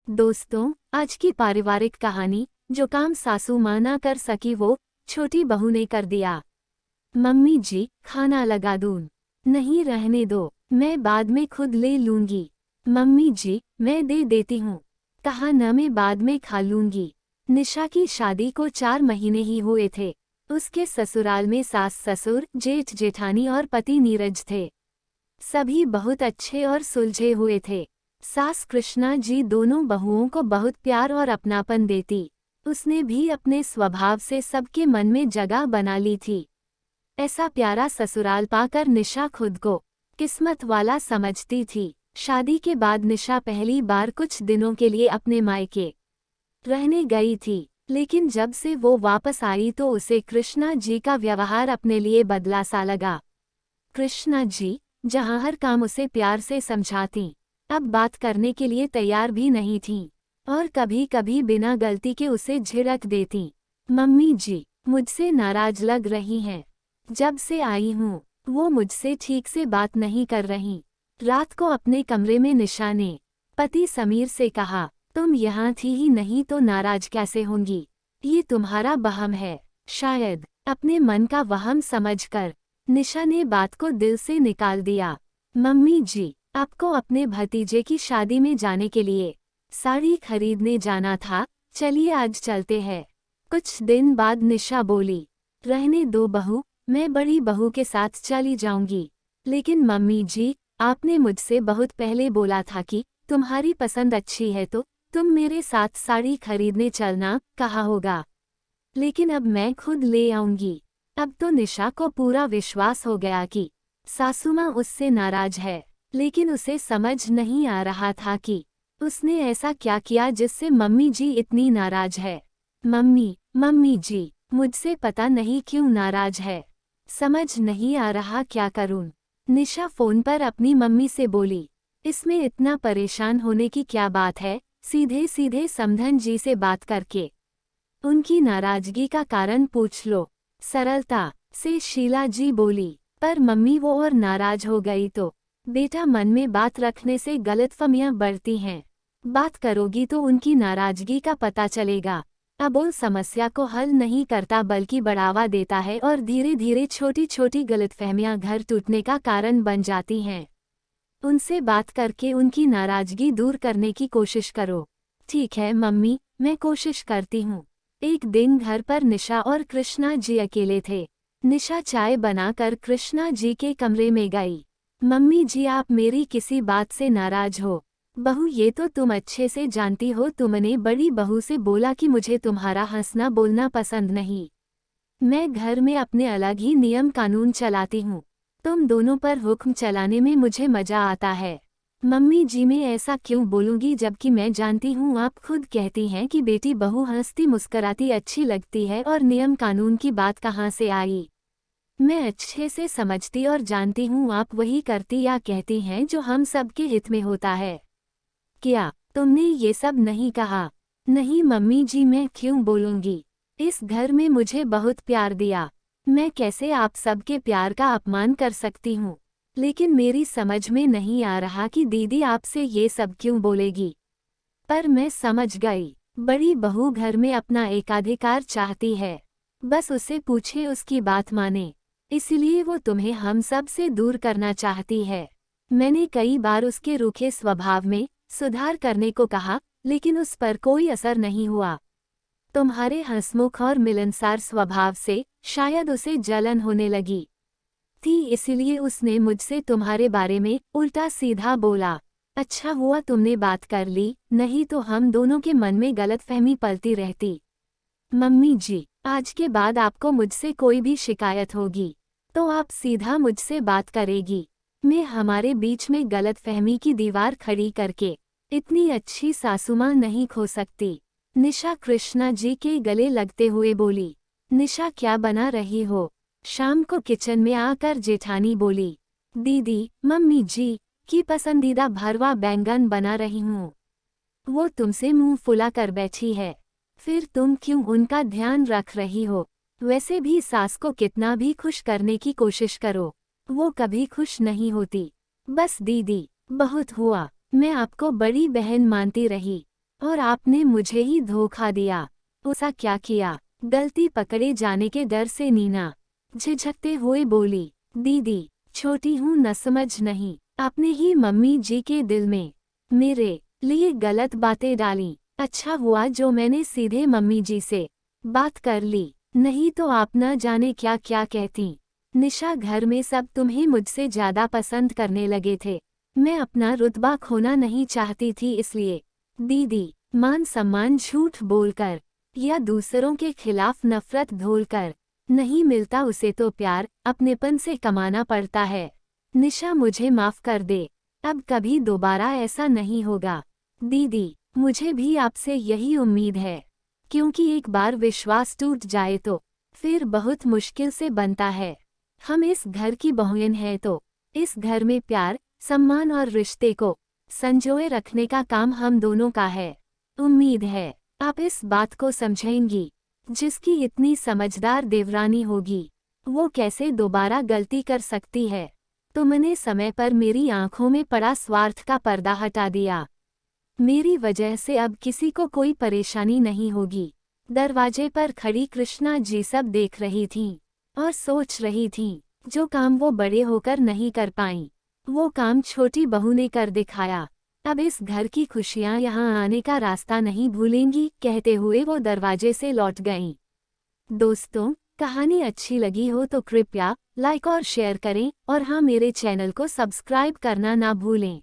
दोस्तों, आज की पारिवारिक कहानी, जो काम सासू माँ ना कर सकी वो छोटी बहू ने कर दिया। मम्मी जी, खाना लगा दूं? नहीं, रहने दो, मैं बाद में खुद ले लूंगी। मम्मी जी, मैं दे देती हूँ। कहा न, मैं बाद में खा लूंगी। निशा की शादी को 4 महीने ही हुए थे। उसके ससुराल में सास ससुर, जेठ जेठानी और पति नीरज थे। सभी बहुत अच्छे और सुलझे हुए थे। सास कृष्णा जी दोनों बहुओं को बहुत प्यार और अपनापन देती। उसने भी अपने स्वभाव से सबके मन में जगह बना ली थी। ऐसा प्यारा ससुराल पाकर निशा खुद को किस्मत वाला समझती थी। शादी के बाद निशा पहली बार कुछ दिनों के लिए अपने मायके रहने गई थी, लेकिन जब से वो वापस आई तो उसे कृष्णा जी का व्यवहार अपने लिए बदला सा लगा। कृष्णा जी, जहाँ हर काम उसे प्यार से समझाती, अब बात करने के लिए तैयार भी नहीं थीं, और कभी कभी बिना गलती के उसे झिड़क देती। मम्मी जी, मुझसे नाराज लग रही हैं। जब से आई हूँ, वो मुझसे ठीक से बात नहीं कर रही। रात को अपने कमरे में निशा ने पति समीर से कहा, तुम यहाँ थी ही नहीं तो नाराज कैसे होंगी? ये तुम्हारा वहम है। शायद अपने मन का वहम समझकर निशा ने बात को दिल से निकाल दिया। मम्मी जी, आपको अपने भतीजे की शादी में जाने के लिए साड़ी खरीदने जाना था, चलिए आज चलते हैं। कुछ दिन बाद निशा बोली, रहने दो बहू, मैं बड़ी बहू के साथ चली जाऊंगी। लेकिन मम्मी जी, आपने मुझसे बहुत पहले बोला था कि तुम्हारी पसंद अच्छी है तो तुम मेरे साथ साड़ी खरीदने चलना, कहा होगा। लेकिन अब मैं खुद ले आऊंगी। अब तो निशा को पूरा विश्वास हो गया कि सासू माँ उससे नाराज है, लेकिन उसे समझ नहीं आ रहा था कि उसने ऐसा क्या किया जिससे मम्मी जी इतनी नाराज है। मम्मी जी, मुझसे पता नहीं क्यों नाराज है। समझ नहीं आ रहा क्या करूं। निशा फोन पर अपनी मम्मी से बोली, इसमें इतना परेशान होने की क्या बात है, सीधे सीधे समधन जी से बात करके उनकी नाराजगी का कारण पूछ लो, सरलता से शीला जी बोली। पर मम्मी, वो और नाराज हो गई तो बेटा, मन में बात रखने से गलतफहमियां बढ़ती हैं। बात करोगी तो उनकी नाराजगी का पता चलेगा। अब उन समस्या को हल नहीं करता बल्कि बढ़ावा देता है और धीरे धीरे छोटी छोटी गलतफहमियां घर टूटने का कारण बन जाती हैं। उनसे बात करके उनकी नाराजगी दूर करने की कोशिश करो। ठीक है मम्मी, मैं कोशिश करती हूँ। एक दिन घर पर निशा और कृष्णा जी अकेले थे। निशा चाय बनाकर कृष्णा जी के कमरे में गई। मम्मी जी, आप मेरी किसी बात से नाराज हो? बहू, ये तो तुम अच्छे से जानती हो, तुमने बड़ी बहू से बोला कि मुझे तुम्हारा हंसना बोलना पसंद नहीं। मैं घर में अपने अलग ही नियम कानून चलाती हूँ। तुम दोनों पर हुक्म चलाने में मुझे मजा आता है। मम्मी जी, मैं ऐसा क्यों बोलूँगी जबकि मैं जानती हूँ आप खुद कहती हैं कि बेटी बहू हंसती मुस्कराती अच्छी लगती है, और नियम कानून की बात कहाँ से आई? मैं अच्छे से समझती और जानती हूँ आप वही करती या कहती हैं जो हम सबके हित में होता है। क्या तुमने ये सब नहीं कहा? नहीं मम्मी जी, मैं क्यों बोलूँगी? इस घर में मुझे बहुत प्यार दिया, मैं कैसे आप सबके प्यार का अपमान कर सकती हूँ? लेकिन मेरी समझ में नहीं आ रहा कि दीदी आपसे ये सब क्यों बोलेगी। पर मैं समझ गई, बड़ी बहू घर में अपना एकाधिकार चाहती है। बस उसे पूछे, उसकी बात माने। इसलिए वो तुम्हें हम सब से दूर करना चाहती है। मैंने कई बार उसके रूखे स्वभाव में सुधार करने को कहा, लेकिन उस पर कोई असर नहीं हुआ। तुम्हारे हंसमुख और मिलनसार स्वभाव से शायद उसे जलन होने लगी थी, इसलिए उसने मुझसे तुम्हारे बारे में उल्टा सीधा बोला। अच्छा हुआ तुमने बात कर ली, नहीं तो हम दोनों के मन में गलतफहमी पलती रहती। मम्मी जी, आज के बाद आपको मुझसे कोई भी शिकायत होगी तो आप सीधा मुझसे बात करेगी। मैं हमारे बीच में गलतफहमी की दीवार खड़ी करके इतनी अच्छी सासुमां नहीं खो सकती। निशा कृष्णा जी के गले लगते हुए बोली। निशा, क्या बना रही हो? शाम को किचन में आकर जेठानी बोली, दीदी, मम्मी जी की पसंदीदा भरवा बैंगन बना रही हूँ। वो तुमसे मुंह फुला कर बैठी है, फिर तुम क्यों उनका ध्यान रख रही हो? वैसे भी सास को कितना भी खुश करने की कोशिश करो, वो कभी खुश नहीं होती। बस दीदी, बहुत हुआ, मैं आपको बड़ी बहन मानती रही, और आपने मुझे ही धोखा दिया। उसा क्या किया? गलती पकड़े जाने के डर से नीना झिझकते हुए बोली, दीदी छोटी हूँ न समझ नहीं, आपने ही मम्मी जी के दिल में मेरे लिए गलत बातें डाली। अच्छा हुआ जो मैंने सीधे मम्मी जी से बात कर ली, नहीं तो आप न जाने क्या क्या कहती। निशा घर में सब तुम्हें मुझसे ज्यादा पसंद करने लगे थे। मैं अपना रुतबा खोना नहीं चाहती थी, इसलिए दीदी मान सम्मान झूठ बोलकर या दूसरों के खिलाफ नफरत घोलकर नहीं मिलता, उसे तो प्यार अपनेपन से कमाना पड़ता है। निशा मुझे माफ कर दे, अब कभी दोबारा ऐसा नहीं होगा। दीदी मुझे भी आपसे यही उम्मीद है, क्योंकि एक बार विश्वास टूट जाए तो फिर बहुत मुश्किल से बनता है। हम इस घर की बहुएं हैं तो इस घर में प्यार सम्मान और रिश्ते को संजोए रखने का काम हम दोनों का है। उम्मीद है आप इस बात को समझेंगी। जिसकी इतनी समझदार देवरानी होगी वो कैसे दोबारा गलती कर सकती है। तुमने समय पर मेरी आंखों में पड़ा स्वार्थ का पर्दा हटा दिया। मेरी वजह से अब किसी को कोई परेशानी नहीं होगी। दरवाजे पर खड़ी कृष्णा जी सब देख रही थीं और सोच रही थीं, जो काम वो बड़े होकर नहीं कर पाईं, वो काम छोटी बहू ने कर दिखाया। अब इस घर की खुशियां यहाँ आने का रास्ता नहीं भूलेंगी, कहते हुए वो दरवाजे से लौट गईं। दोस्तों, कहानी अच्छी लगी हो तो कृपया लाइक और शेयर करें और हाँ, मेरे चैनल को सब्सक्राइब करना ना भूलें।